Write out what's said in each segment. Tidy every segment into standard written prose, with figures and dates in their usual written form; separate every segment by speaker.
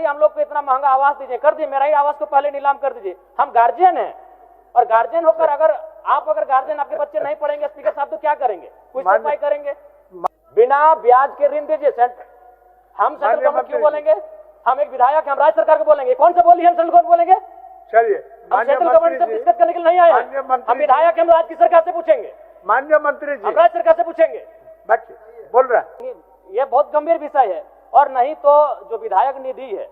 Speaker 1: भाई हम लोग को इतना महंगा आवास दीजिए, कर दिए, मेरा ही आवास को पहले नीलाम कर दीजिए। हम गार्जियन हैं, और गार्जियन होकर अगर गार्जियन आपके बच्चे नहीं पढ़ेंगे स्पीकर साहब तो क्या करेंगे, कुछ उपाय करेंगे? बिना ब्याज के ऋण दीजिए। हम सेंट्रल गवर्नमेंट क्यों बोलेंगे? हम एक विधायक, हम राज्य सरकार को बोलेंगे। कौन सा बोली हम सेंट्रल गवर्नमेंट बोलेंगे?
Speaker 2: चलिए,
Speaker 1: हम सेंट्रल गवर्नमेंट से डिस्कस करने के लिए नहीं आए, हम विधायक, हम राज्य की सरकार से पूछेंगे,
Speaker 2: माननीय मंत्री जी,
Speaker 1: हम राज्य सरकार से पूछेंगे।
Speaker 2: बच्चे बोल रहे हैं,
Speaker 1: ये बहुत गंभीर विषय है। और नहीं तो जो विधायक निधि है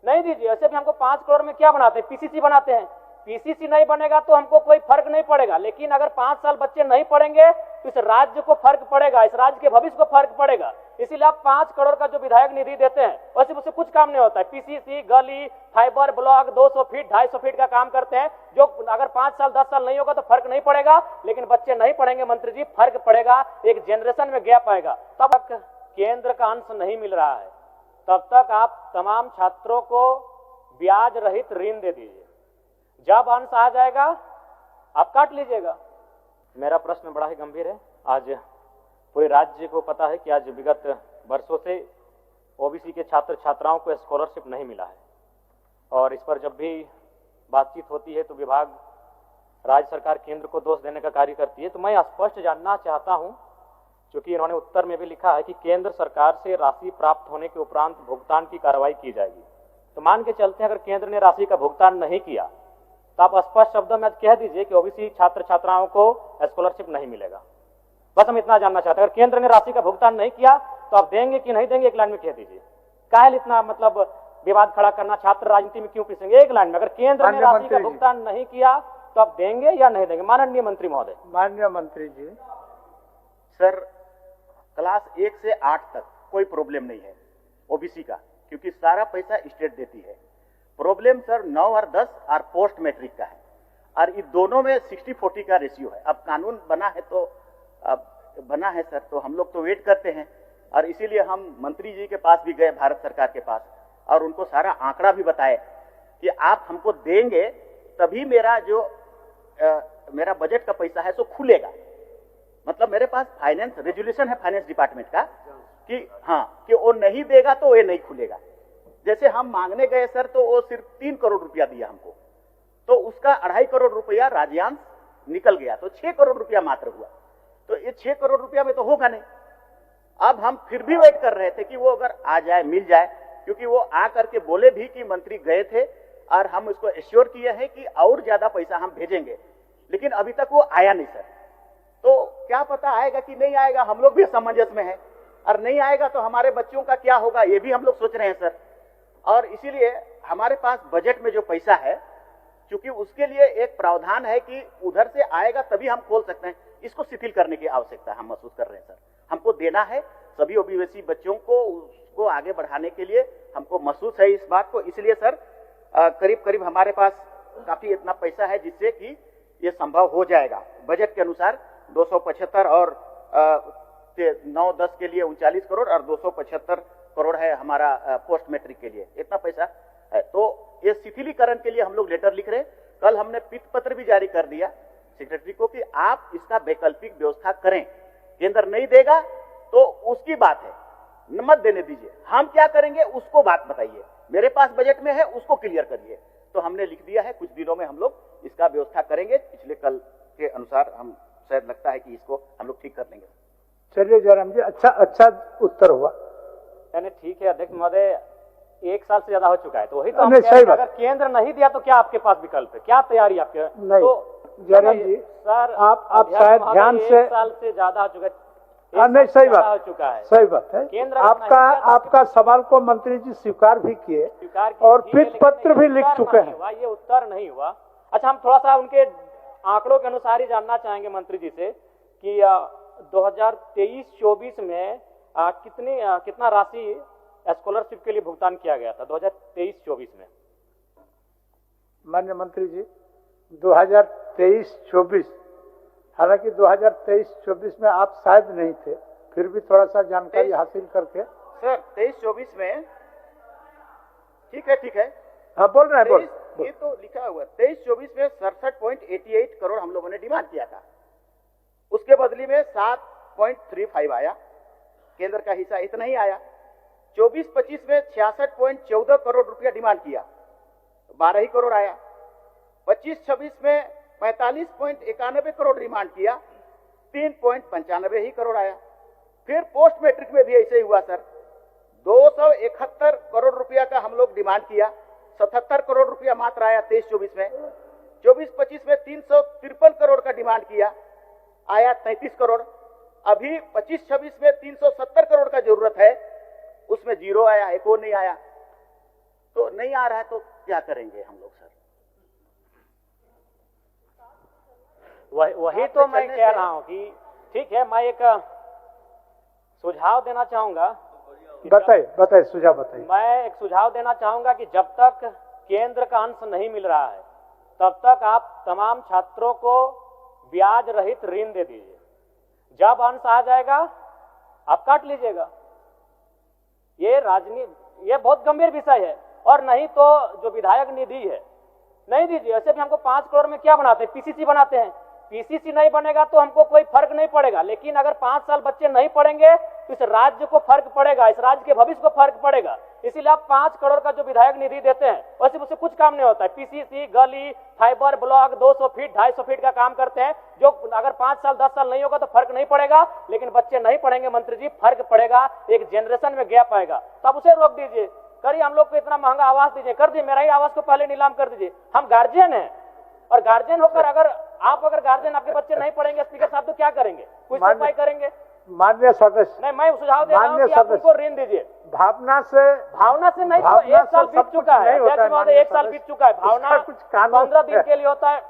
Speaker 1: नहीं दीजिए। ऐसे भी हमको 5 करोड़ में क्या बनाते हैं, पीसीसी बनाते हैं। पीसीसी नहीं बनेगा तो हमको कोई फर्क नहीं पड़ेगा, लेकिन अगर 5 साल बच्चे नहीं पढ़ेंगे तो इस राज्य को फर्क पड़ेगा, इस राज्य के भविष्य को फर्क पड़ेगा। इसीलिए आप 5 करोड़ का जो विधायक निधि देते हैं वैसे उससे कुछ काम नहीं होता है। पीसीसी, गली, फाइबर ब्लॉक 200 फीट 250 फीट का काम करते हैं, जो अगर 5 साल 10 साल नहीं होगा तो फर्क नहीं पड़ेगा, लेकिन बच्चे नहीं पढ़ेंगे मंत्री जी, फर्क पड़ेगा, एक जनरेशन में गैप आएगा। तब तक केंद्र का अंश नहीं मिल रहा है, तब तक आप तमाम छात्रों को ब्याज रहित ऋण दे दीजिए। जब अंश आ जाएगा आप काट लीजिएगा। मेरा प्रश्न बड़ा ही गंभीर है। आज पूरे राज्य को पता है कि आज विगत वर्षों से ओबीसी के छात्र छात्राओं को स्कॉलरशिप नहीं मिला है, और इस पर जब भी बातचीत होती है तो विभाग, राज्य सरकार केंद्र को दोष देने का कार्य करती है। तो मैं स्पष्ट जानना चाहता हूं, क्योंकि इन्होंने उत्तर में भी लिखा है कि केंद्र सरकार से राशि प्राप्त होने के उपरांत भुगतान की कार्रवाई की जाएगी। तो मान के चलते हैं अगर केंद्र ने राशि का भुगतान नहीं किया तो आप स्पष्ट शब्दों में कह दीजिए कि ओबीसी छात्र छात्राओं को स्कॉलरशिप नहीं मिलेगा। बस हम इतना जानना चाहते हैं, अगर केंद्र ने राशि का भुगतान नहीं किया तो आप देंगे कि नहीं देंगे, एक लाइन में कह दीजिए। काहे इतना मतलब विवाद खड़ा करना, छात्र राजनीति में क्यों पिसेंगे? एक लाइन में, अगर केंद्र ने राशि का भुगतान नहीं किया तो आप देंगे या नहीं देंगे? माननीय मंत्री महोदय।
Speaker 2: माननीय मंत्री जी,
Speaker 3: सर क्लास 1 से 8 तक कोई प्रॉब्लम नहीं है ओबीसी का, क्योंकि सारा पैसा स्टेट देती है। प्रॉब्लम सर 9 और 10 और पोस्ट मैट्रिक का है, और इन दोनों में 60-40 का रेशियो है। अब कानून बना है तो बना है सर, तो हम लोग तो वेट करते हैं, और इसीलिए हम मंत्री जी के पास भी गए, भारत सरकार के पास, और उनको सारा आंकड़ा भी बताए कि आप हमको देंगे तभी मेरा जो मेरा बजट का पैसा है सो खुलेगा। मतलब मेरे पास फाइनेंस रेजुलेशन है फाइनेंस डिपार्टमेंट का कि हाँ, कि वो नहीं देगा तो ये नहीं खुलेगा। जैसे हम मांगने गए सर तो वो सिर्फ 3 करोड़ रुपया दिया हमको, तो उसका 2.5 करोड़ रुपया राज्यांश निकल गया, तो 6 करोड़ रुपया मात्र हुआ। तो ये 6 करोड़ रुपया में तो होगा नहीं। अब हम फिर भी वेट कर रहे थे कि वो अगर आ जाए, मिल जाए, क्योंकि वो आ करके बोले भी कि मंत्री गए थे और हम उसको एश्योर किए हैं कि और ज्यादा पैसा हम भेजेंगे, लेकिन अभी तक वो आया नहीं सर। तो क्या पता आएगा कि नहीं आएगा, हम लोग भी असमंजस में है, और नहीं आएगा तो हमारे बच्चों का क्या होगा ये भी हम लोग सोच रहे हैं सर। और इसीलिए हमारे पास बजट में जो पैसा है, क्योंकि उसके लिए एक प्रावधान है कि उधर से आएगा तभी हम खोल सकते हैं, इसको शिथिल करने की आवश्यकता हम महसूस कर रहे हैं सर। हमको देना है सभी ओबीसी बच्चों को, उसको आगे बढ़ाने के लिए हमको महसूस है इस बात को। इसलिए सर करीब करीब हमारे पास काफी इतना पैसा है जिससे कि ये संभव हो जाएगा। बजट के अनुसार 275 और 9-10 के लिए 39 करोड़ और 275 करोड़ है हमारा पोस्ट मैट्रिक के लिए, इतना पैसा है। तो ये शिथिलीकरण के लिए हम लोग लेटर लिख रहे हैं। कल हमने पित पत्र भी जारी कर दिया सेक्रेटरी को कि आप इसका वैकल्पिक व्यवस्था करें। केंद्र नहीं देगा तो उसकी बात है, मत देने दीजिए, हम क्या करेंगे उसको बात बताइए, मेरे पास बजट में है उसको क्लियर करिए। तो हमने लिख दिया है, कुछ दिनों में हम लोग इसका व्यवस्था करेंगे। पिछले कल के अनुसार हम शायद लगता है कि इसको हम लोग ठीक कर लेंगे।
Speaker 2: चलिए जयराम जी, अच्छा उत्तर हुआ।
Speaker 1: यानी ठीक है अध्यक्ष महोदय, 1 साल से ज्यादा हो चुका है, तो वही तो हम कह रहे हैं, अगर केंद्र नहीं दिया तो क्या आपके पास विकल्प है, क्या तैयारी आपके?
Speaker 2: नहीं
Speaker 1: तो
Speaker 2: जयराम जी
Speaker 1: सर,
Speaker 2: आप शायद ध्यान से,
Speaker 1: 1 साल से ज्यादा हो चुका है,
Speaker 2: नहीं सही बात
Speaker 1: हो चुका है,
Speaker 2: सही बात है।
Speaker 1: केंद्र
Speaker 2: आपका सवाल को मंत्री जी स्वीकार भी किए और पित पत्र भी लिख चुके हैं।
Speaker 1: ये उत्तर नहीं हुआ। अच्छा, हम थोड़ा सा उनके आंकड़ों के अनुसार ही जानना चाहेंगे मंत्री जी से कि 2023-24 में कितना राशि स्कॉलरशिप के लिए भुगतान किया गया था 2023-24 में?
Speaker 2: माननीय मंत्री जी, 2023-24, हालांकि 2023-24 में आप शायद नहीं थे, फिर भी थोड़ा सा जानकारी हासिल करके।
Speaker 3: सर 23-24 में ठीक है,
Speaker 2: हाँ बोल रहे हैं, बोल।
Speaker 3: ये तो लिखा हुआ 23-24 में 67.88 करोड़ हम लोगों ने डिमांड किया था, उसके बदले में 7.35 आया, केंद्र का हिस्सा इतना ही आया। 24-25 में 66.14 करोड़ रुपया डिमांड किया, 12 ही करोड़ आया। 25-26 में 45.91 करोड़ डिमांड किया, 3.95 ही करोड़ आया। फिर पोस्ट मैट्रिक में भी ऐसे ही हुआ सर, 271 करोड़ रुपया का हम लोग डिमांड किया, 77 करोड़ रुपया मात्र आया 23-24 में। 24-25 में 353 करोड़ का डिमांड किया, आया 33 करोड़। अभी 25-26 में 370 करोड़ का जरूरत है, उसमें जीरो आया, एक और नहीं आया। तो नहीं आ रहा है तो क्या करेंगे हम लोग सर?
Speaker 1: वही तो मैं कह रहा हूं कि ठीक है, मैं एक सुझाव देना चाहूंगा।
Speaker 2: बताइए सुझाव बताइए।
Speaker 1: मैं एक सुझाव देना चाहूंगा कि जब तक केंद्र का अंश नहीं मिल रहा है तब तक आप तमाम छात्रों को ब्याज रहित ऋण दे दीजिए। जब अंश आ जाएगा आप काट लीजिएगा। ये बहुत गंभीर विषय है। और नहीं तो जो विधायक निधि है नहीं दीजिए। ऐसे भी हमको 5 करोड़ में क्या बनाते हैं, पीसीसी बनाते हैं। पीसीसी नहीं बनेगा तो हमको कोई फर्क नहीं पड़ेगा, लेकिन अगर 5 साल बच्चे नहीं पढ़ेंगे तो इस राज्य को फर्क पड़ेगा, इस राज्य के भविष्य को फर्क पड़ेगा। इसीलिए आप 5 करोड़ का जो विधायक निधि देते हैं वैसे उससे कुछ काम नहीं होता है। पीसीसी, गली, फाइबर ब्लॉक 200 फीट 250 फीट का काम करते हैं, जो अगर 5 साल 10 साल नहीं होगा तो फर्क नहीं पड़ेगा, लेकिन बच्चे नहीं पढ़ेंगे मंत्री जी, फर्क पड़ेगा, एक जनरेशन में गैप आएगा। तब उसे रोक दीजिए। करिए, हम लोग को इतना महंगा आवास दीजिए, कर दिए, मेरा ही आवास को पहले नीलाम कर दीजिए। हम गार्जियन हैं, और गार्जियन होकर अगर गार्जियन आपके बच्चे नहीं पढ़ेंगे स्पीकर साहब तो क्या करेंगे, कुछ उपाय करेंगे?
Speaker 2: माननीय सदस्य,
Speaker 1: नहीं, मैं सुझाव दे रहा हूं कि आप उनको ऋण दीजिए।
Speaker 2: भावना से
Speaker 1: नहीं तो 1 साल बीत चुका है, 1 साल बीत चुका है। भावना
Speaker 2: कुछ कानून
Speaker 1: 15 दिन के लिए होता है,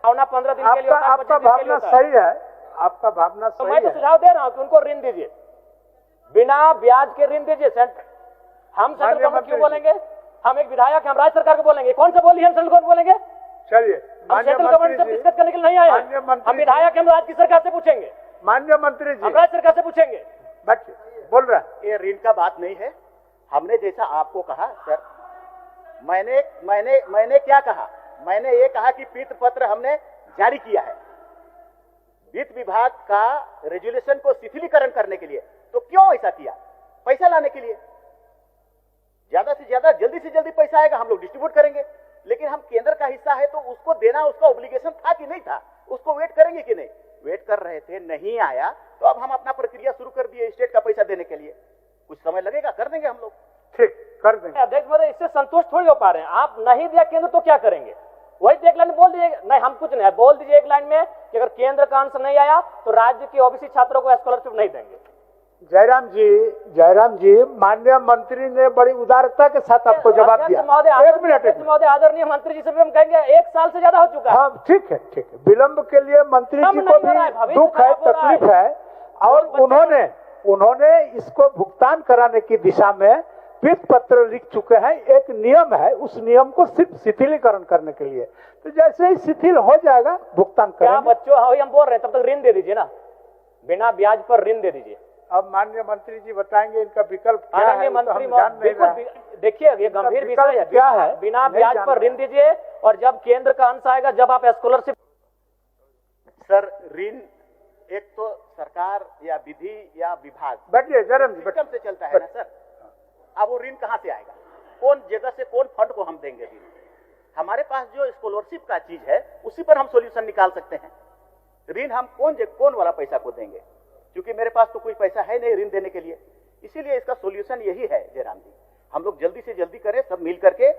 Speaker 1: भावना 15 दिन के लिए होता है,
Speaker 2: आपका भावना सही है, आपका भावना सही है।
Speaker 1: मैं तो सुझाव दे रहा हूं कि उनको ऋण दीजिए, बिना ब्याज के ऋण दीजिए। हम सेंट्रल गवर्नमेंट क्यों बोलेंगे? हम एक विधायक, हम राज्य सरकार को बोलेंगे। कौन सा बोली, हम सेंट्रल गवर्नमेंट बोलेंगे?
Speaker 2: चलिए,
Speaker 1: हम सेंट्रल गवर्नमेंट से डिस्कस करने के लिए नहीं आए हैं। हम विधायक, हम राज्य की सरकार से पूछेंगे।
Speaker 2: माननीय मंत्री जी,
Speaker 1: हम राज्य सरकार से पूछेंगे।
Speaker 2: बच्चे बोल रहा है,
Speaker 3: ये ऋण का बात नहीं है। हमने जैसा आपको कहा सर, मैंने क्या कहा? मैंने ये कहा कि पीत पत्र हमने जारी किया है वित्त विभाग का रेजुलेशन को शिथिलीकरण करने के लिए। तो क्यों ऐसा किया? पैसा लाने के लिए। ज्यादा से ज्यादा जल्दी से जल्दी पैसा आएगा, हम लोग डिस्ट्रीब्यूट करेंगे। लेकिन हम केंद्र का हिस्सा है तो उसको देना उसका ऑब्लिगेशन था कि नहीं था? उसको वेट करेंगे कि नहीं? वेट कर रहे थे, नहीं आया तो अब हम अपना प्रक्रिया शुरू कर दिए स्टेट का पैसा देने के लिए। कुछ समय लगेगा, कर देंगे हम लोग।
Speaker 2: ठीक, कर देंगे।
Speaker 1: अध्यक्ष महोदय, इससे संतुष्ट थोड़ी हो पा रहे हैं। आप नहीं दिया केंद्र तो क्या करेंगे? वही एक लाइन बोल दीजिए। नहीं, हम कुछ नहीं, बोल दीजिए एक लाइन में कि अगर केंद्र का अंश नहीं आया तो राज्य के ओबीसी छात्रों को स्कॉलरशिप नहीं देंगे।
Speaker 2: जयराम जी, माननीय मंत्री ने बड़ी उदारता के साथ आपको जवाब दिया। एक मिनट
Speaker 1: महोदय, आदरणीय मंत्री जी से भी हम कहेंगे 1 साल से ज्यादा हो चुका है।
Speaker 2: हाँ, ठीक है। विलंब के लिए मंत्री जी को भी दुख है, तकलीफ है, और उन्होंने इसको भुगतान कराने की दिशा में वित्त पत्र लिख चुके हैं। एक नियम है, उस नियम को सिर्फ शिथिलीकरण करने के लिए। तो जैसे ही शिथिल हो जाएगा भुगतान करेंगे।
Speaker 1: बच्चों, हम बोल रहे हैं, तब तक ऋण दे दीजिए ना, बिना ब्याज पर ऋण दे दीजिए।
Speaker 2: अब माननीय मंत्री जी बताएंगे इनका विकल्प क्या है।
Speaker 1: मंत्री देखिए, ये गंभीर विषय है। क्या है? बिना ब्याज पर ऋण दीजिए, और जब केंद्र का अंश आएगा, जब आप स्कॉलरशिप।
Speaker 3: सर, ऋण एक तो सरकार या विधि या विभाग सिस्टम से चलता है ना सर। अब वो ऋण कहाँ से आएगा? कौन जगह से, कौन फंड को हम देंगे ऋण? हमारे पास जो स्कॉलरशिप का चीज है उसी पर हम सॉल्यूशन निकाल सकते हैं। ऋण हम कौन वाला पैसा को देंगे? क्योंकि मेरे पास तो कोई पैसा है नहीं ऋण देने के लिए। इसीलिए इसका सॉल्यूशन यही है जयराम जी, हम लोग जल्दी से जल्दी करें, सब मिल करके,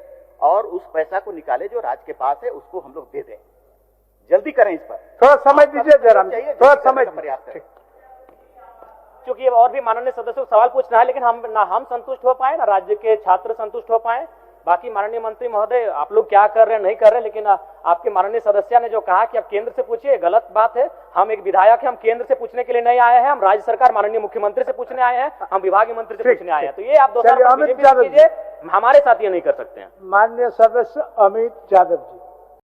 Speaker 3: और उस पैसा को निकाले जो राज्य के पास है उसको हम लोग दे दें। जल्दी करें इस पर।
Speaker 2: थोड़ा समय दीजिए जयराम जी, थोड़ा समय
Speaker 3: प्रयास करें।
Speaker 1: क्योंकि और भी माननीय सदस्यों को सवाल पूछना है, लेकिन हम संतुष्ट हो पाए ना राज्य के छात्र संतुष्ट हो पाए। बाकी माननीय मंत्री महोदय, आप लोग क्या कर रहे हैं नहीं कर रहे हैं, लेकिन आपके माननीय सदस्य ने जो कहा कि आप केंद्र से पूछिए, गलत बात है। हम एक विधायक हैं, हम केंद्र से पूछने के लिए नहीं आए हैं, हम राज्य सरकार माननीय मुख्यमंत्री से पूछने आए हैं, हम विभागीय मंत्री से पूछने आए हैं। तो ये आप दोस्तों हमारे साथ ये नहीं कर सकते हैं।
Speaker 2: माननीय सदस्य अमित यादव जी।